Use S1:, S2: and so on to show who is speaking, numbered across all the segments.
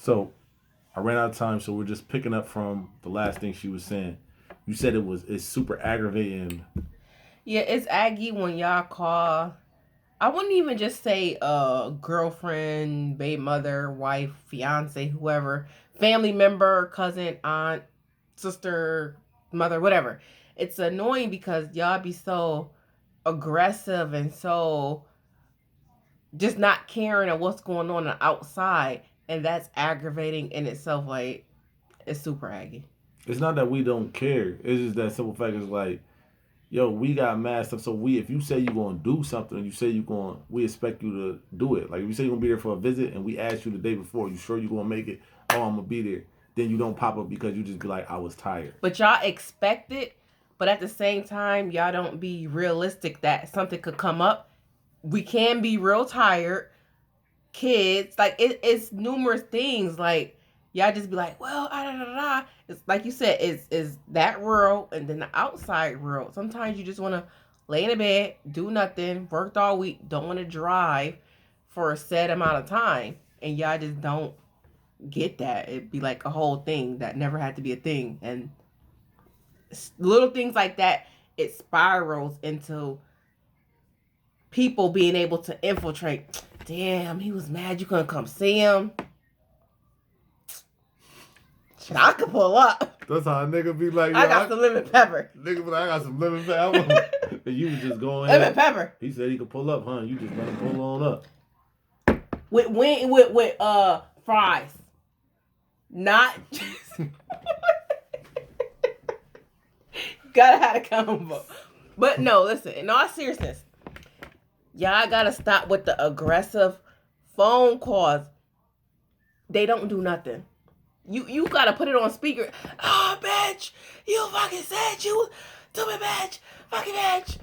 S1: So I ran out of time, so we're just picking up from the last thing she was saying. You said it's super aggravating.
S2: Yeah, it's aggy when y'all call. I wouldn't even just say girlfriend, babe mother, wife, fiance, whoever, family member, cousin, aunt, sister, mother, whatever. It's annoying because y'all be so aggressive and so just not caring of what's going on outside, and that's aggravating in itself. Like, it's super aggy.
S1: It's not that we don't care. It's just that simple fact is like, yo, we got mad stuff. So if you say you're gonna do something, you say you're going, we expect you to do it. Like if you say you're gonna be there for a visit, and we asked you the day before, you sure you're gonna make it? Oh, I'm gonna be there. Then you don't pop up because you just be like, I was tired.
S2: But y'all expect it, but at the same time, y'all don't be realistic that something could come up. We can be real tired, kids. Like it's numerous things. Like y'all just be like, well, da da da. It's like you said, is that real, and then the outside real. Sometimes you just want to lay in the bed, do nothing, worked all week, don't want to drive for a set amount of time, and y'all just don't get that. It'd be like a whole thing that never had to be a thing, and little things like that, it spirals into people being able to infiltrate. Damn, he was mad you couldn't come see him. Shit, I could pull up.
S1: That's how a nigga be like, yo,
S2: I got some lemon pepper.
S1: Nigga be like, I got some lemon pepper. And you was just going ahead.
S2: Lemon pepper.
S1: He said he could pull up, huh? You just let him pull on up.
S2: With fries. Not just gotta have a combo. But no, listen, in all seriousness, y'all gotta stop with the aggressive phone calls. They don't do nothing. You gotta put it on speaker. Oh, bitch, you fucking said you stupid bitch, fucking bitch.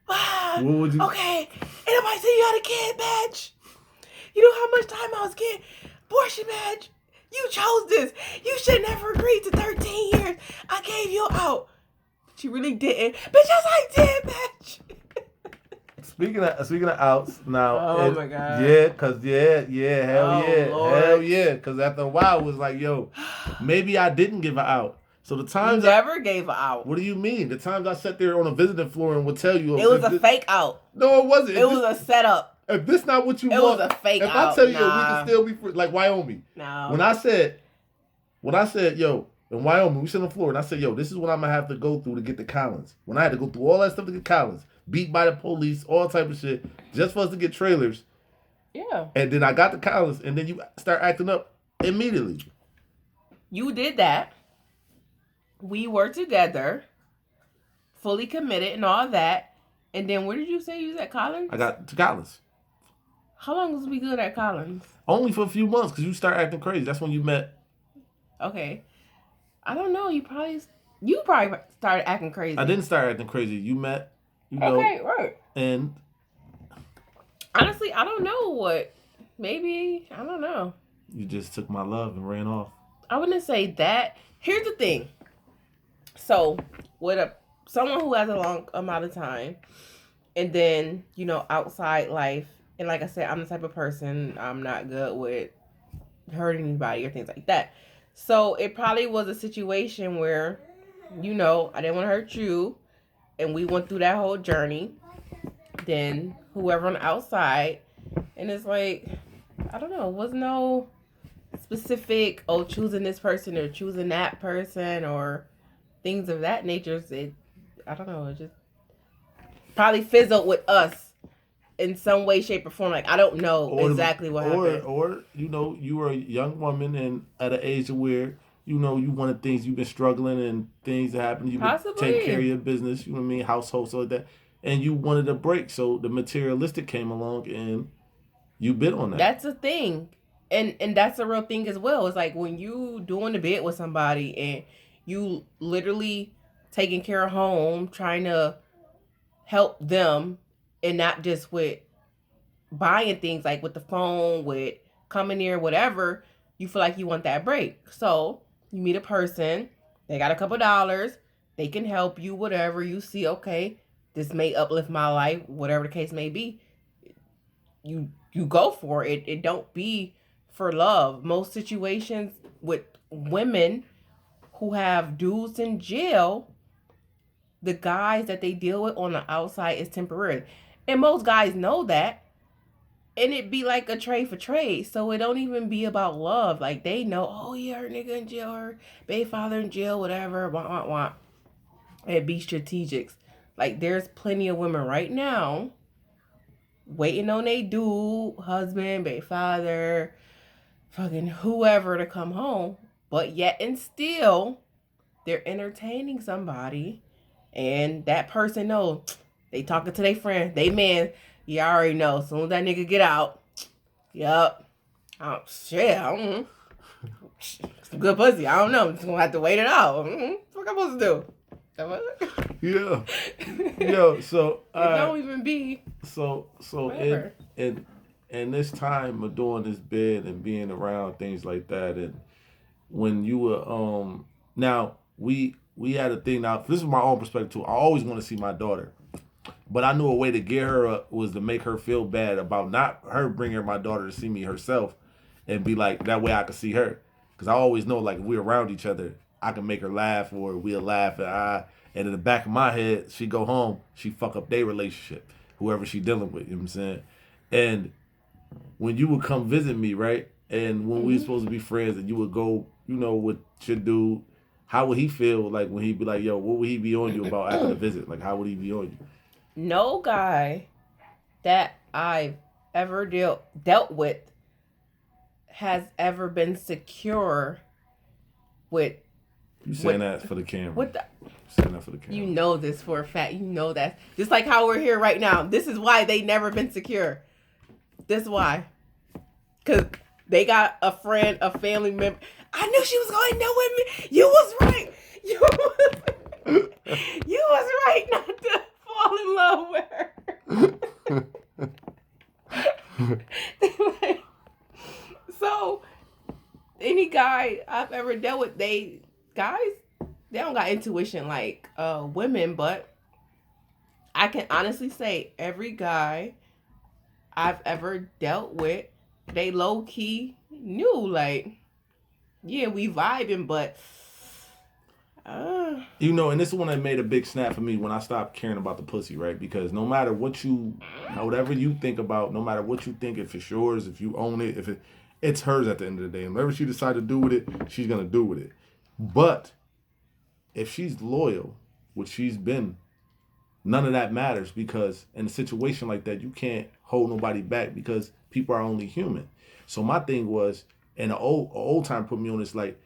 S2: Wow.
S1: What would you?
S2: Okay, ain't nobody say you had a kid, bitch. You know how much time I was getting? Abortion, bitch. You chose this. You should never agree to 13 years. I gave you out. But you really didn't. Bitch, yes, I did, bitch.
S1: Speaking of outs now.
S2: Oh my god.
S1: Yeah, cause hell
S2: Lord.
S1: yeah. Cause after a while it was like, yo, maybe I didn't give her out. So the times
S2: you never gave her out.
S1: What do you mean? The times I sat there on a visiting floor and would tell you
S2: it was a fake out.
S1: No, it wasn't.
S2: It was a setup.
S1: If this not what you
S2: want,
S1: want,
S2: it was a fake
S1: if
S2: out.
S1: I tell you, yo, we can still be free, like Wyoming.
S2: No.
S1: When I said, yo, in Wyoming, we sit on the floor and I said, yo, this is what I'm gonna have to go through to get to Collins. When I had to go through all that stuff to get Collins, beat by the police, all type of shit, just for us to get trailers.
S2: Yeah.
S1: And then I got to Collins, and then you start acting up immediately.
S2: You did that. We were together, fully committed and all that. And then where did you say you was at Collins?
S1: I got to Collins.
S2: How long was we good at Collins?
S1: Only for a few months, because you start acting crazy. That's when you met.
S2: Okay. I don't know. You probably started acting crazy.
S1: I didn't start acting crazy. You met,
S2: Okay, right.
S1: And
S2: honestly, I don't know what. Maybe, I don't know.
S1: You just took my love and ran off.
S2: I wouldn't say that. Here's the thing. So, with someone who has a long amount of time, and then, outside life, and like I said, I'm the type of person, I'm not good with hurting anybody or things like that. So, it probably was a situation where, I didn't want to hurt you, and we went through that whole journey. Then, whoever on the outside, and it's like, I don't know, was no specific, choosing this person or choosing that person or things of that nature. I don't know, it just probably fizzled with us in some way, shape, or form. Like, I don't know exactly what happened.
S1: Or, you were a young woman and at an age where, you wanted things, you've been struggling and things that happen. You've been taking care of your business, you know what I mean, household, so like that. And you wanted a break. So the materialistic came along and you bit on that.
S2: That's a thing. And that's a real thing as well. It's like when you doing the bid with somebody and you literally taking care of home, trying to help them, and not just with buying things, like with the phone, with coming here, whatever, you feel like you want that break. So you meet a person, they got a couple dollars, they can help you, whatever, you see, okay, this may uplift my life, whatever the case may be. You go for it. It don't be for love. Most situations with women who have dudes in jail, the guys that they deal with on the outside is temporary. And most guys know that. And it be like a trade for trade. So it don't even be about love. Like they know, oh yeah, her nigga in jail, her baby father in jail, whatever, wah wah wah. It be strategics. Like there's plenty of women right now waiting on they dude, husband, baby father, fucking whoever to come home. But yet and still they're entertaining somebody, and that person know they talking to their friend, they man. You already know. As soon as that nigga get out, yup. Oh shit, I don't know. Some good pussy. I don't know. I'm just gonna have to wait it out. What am I supposed to do?
S1: Yeah. Yo, so
S2: it don't even be.
S1: So
S2: whatever.
S1: in this time of doing this bid and being around things like that, and when you were now we had a thing. Now this is my own perspective too. I always want to see my daughter, but I knew a way to get her was to make her feel bad about not her bringing my daughter to see me herself, and be like that way I could see her, because I always know like if we're around each other, I can make her laugh or we'll laugh and in the back of my head she go home, she fuck up their relationship, whoever she dealing with. You know what I'm saying? And when you would come visit me, right? And when we were supposed to be friends, and you would go, with your dude, how would he feel like when he'd be like, yo, what would he be on you about after the visit? Like, how would he be on you?
S2: No guy that I've ever dealt with has ever been secure with.
S1: You saying that for the camera.
S2: With the,
S1: saying that for the camera.
S2: You know this for a fact. You know that. Just like how we're here right now. This is why they never been secure. This is why. Because they got a friend, a family member. I knew she was going to know with me. You was right. You was right not to fall in love with her. So, any guy I've ever dealt with, they don't got intuition like women, but I can honestly say every guy I've ever dealt with, they low key knew, like, yeah, we vibing, but
S1: and this is when I made a big snap for me when I stopped caring about the pussy, right? Because no matter whatever you think about, no matter what you think, if it's yours, if you own it, it's hers at the end of the day. And whatever she decides to do with it, she's gonna do with it. But if she's loyal, which she's been, none of that matters, because in a situation like that, you can't hold nobody back because people are only human. So my thing was, and the old time put me on this, like,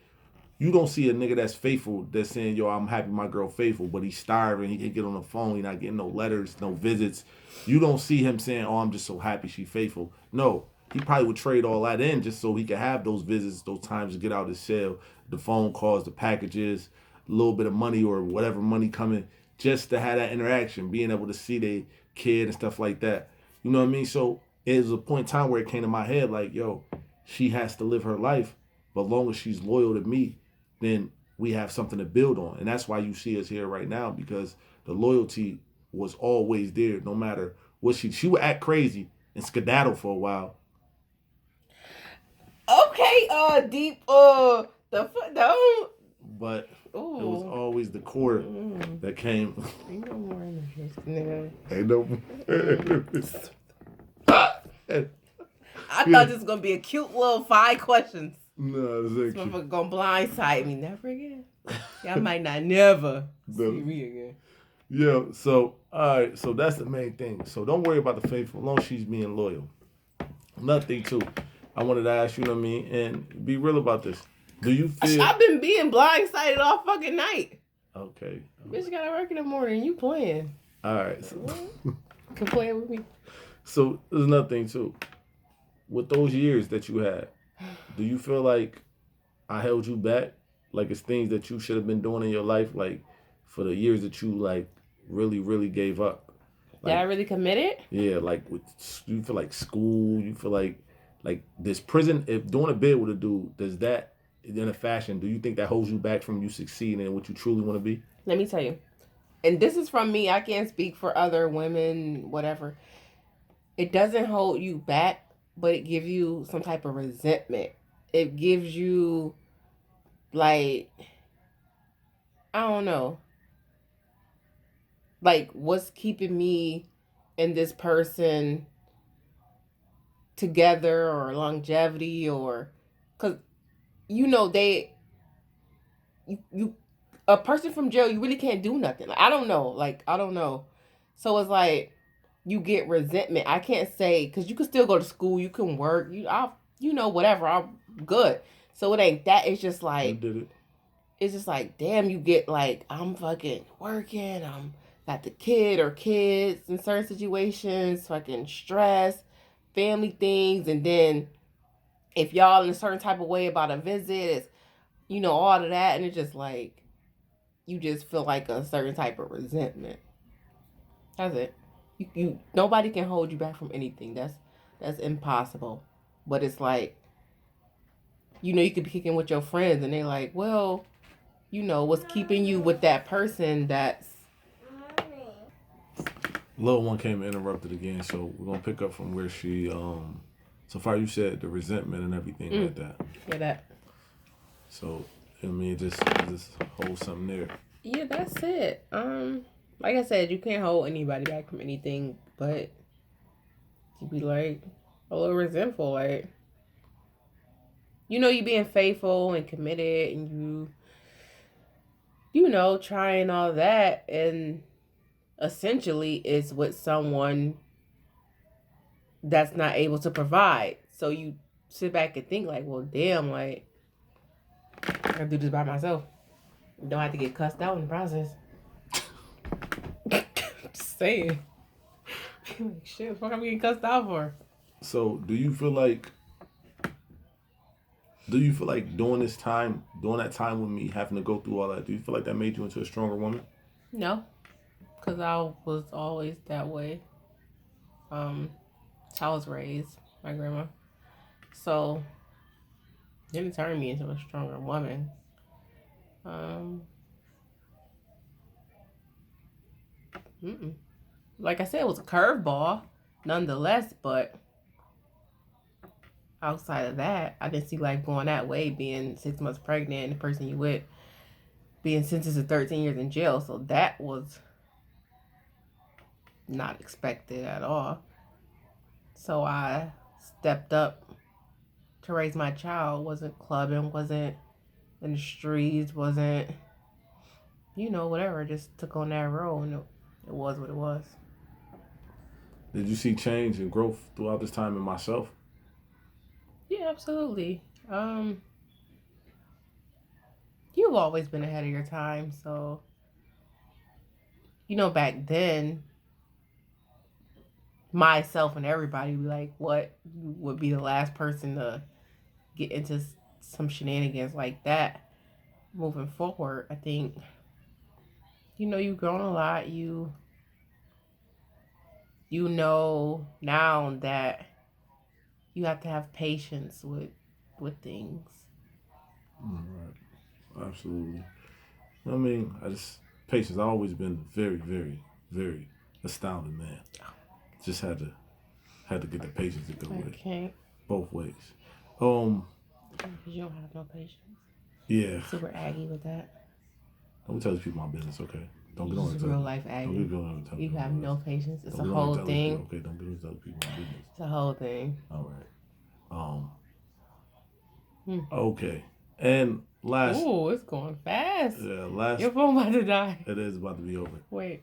S1: you don't see a nigga that's faithful that's saying, yo, I'm happy my girl faithful, but he's starving, he can't get on the phone, he's not getting no letters, no visits. You don't see him saying, oh, I'm just so happy she faithful. No, he probably would trade all that in just so he could have those visits, those times to get out his cell, the phone calls, the packages, a little bit of money or whatever money coming, just to have that interaction, being able to see their kid and stuff like that. You know what I mean? So it was a point in time where it came to my head like, yo, she has to live her life, but as long as she's loyal to me, then we have something to build on. And that's why you see us here right now, because the loyalty was always there, no matter what she would act crazy and skedaddle for a while.
S2: Okay, deep, the don't.
S1: But ooh, it was always the core that came.
S2: Ain't no more in this nigga.
S1: Ain't no more.
S2: I thought this was gonna be a cute little 5 questions.
S1: No,
S2: this motherfucker gonna blindside me. Never again. Y'all might not never see me again.
S1: Yeah, so alright, so that's the main thing. So don't worry about the faithful, as long as she's being loyal. Another thing too, I wanted to ask you, what I mean, and be real about this. Do you feel
S2: I've been being blindsided all fucking night.
S1: Okay.
S2: Bitch gotta work in the morning, you playing.
S1: Alright. So
S2: come play with me.
S1: So there's another thing too. With those years that you had, do you feel like I held you back? Like it's things that you should have been doing in your life, like for the years that you like really, really gave up? Like,
S2: did I really commit it?
S1: Yeah, like you feel like school, you feel like this prison, if doing a bid with a dude, does that in a fashion, do you think that holds you back from you succeeding in what you truly want to be?
S2: Let me tell you. And this is from me, I can't speak for other women, whatever. It doesn't hold you back but it gives you some type of resentment. It gives you, like, I don't know, like, what's keeping me and this person together, or longevity, or because they you a person from jail, you really can't do nothing. Like, I don't know, so it's like you get resentment. I can't say, because you can still go to school, you can work, whatever, I'm good. So it ain't that. It's just
S1: You
S2: like,
S1: did it.
S2: damn, you get like, I'm fucking working, I'm got the kid or kids in certain situations, fucking stress, family things, and then if y'all in a certain type of way about a visit, it's, all of that, and it's just like, you just feel like a certain type of resentment. That's it. Nobody can hold you back from anything. That's impossible. But it's like, you could be kicking with your friends, and they're like, well, what's keeping you with that person? That's
S1: Little one came and interrupted again, so we're gonna pick up from where she so far you said the resentment and everything like that.
S2: Yeah, that.
S1: So I mean, just hold something there.
S2: Yeah, that's it. Like I said, you can't hold anybody back from anything, but to be like a little resentful, like, you being faithful and committed, and trying all that, and essentially is with someone that's not able to provide. So you sit back and think like, well, damn, like, I gotta do this by myself. Don't have to get cussed out in the process. Just saying. Like, shit, what I'm getting cussed out for?
S1: So doing that time with me, having to go through all that, do you feel like that made you into a stronger woman?
S2: No, because I was always that way. That's how I was raised, my grandma. So it didn't turn me into a stronger woman. Um, mm-mm. Like I said, it was a curveball, nonetheless. But outside of that, I didn't see life going that way. Being 6 months pregnant, and the person you with being sentenced to 13 years in jail, so that was not expected at all. So I stepped up to raise my child. Wasn't clubbing, wasn't in the streets, wasn't, whatever. Just took on that role, and it was what it was.
S1: Did you see change and growth throughout this time in myself?
S2: Yeah, absolutely. You've always been ahead of your time, so back then, myself and everybody would be like, what, you would be the last person to get into some shenanigans like that. Moving forward, I think, you've grown a lot. You know now that you have to have patience with things.
S1: Right. Absolutely. I mean, patience. I've always been very, very, very astounding man. Just had to get the patience to go with it
S2: Okay.
S1: both ways. Um,
S2: Because you don't have no patience.
S1: yeah.
S2: Super aggy with that.
S1: Don't tell these people my business, okay? Don't get
S2: This
S1: on
S2: is
S1: the
S2: real life
S1: Don't
S2: aggy.
S1: get on the
S2: You have no patience. It's a
S1: Don't get on
S2: whole
S1: the
S2: thing.
S1: Okay, don't get on the other people my business.
S2: It's a whole thing.
S1: All right. Okay. And last.
S2: Ooh, it's going fast.
S1: Yeah, last.
S2: Your phone about to die.
S1: It is about to be over.
S2: Wait.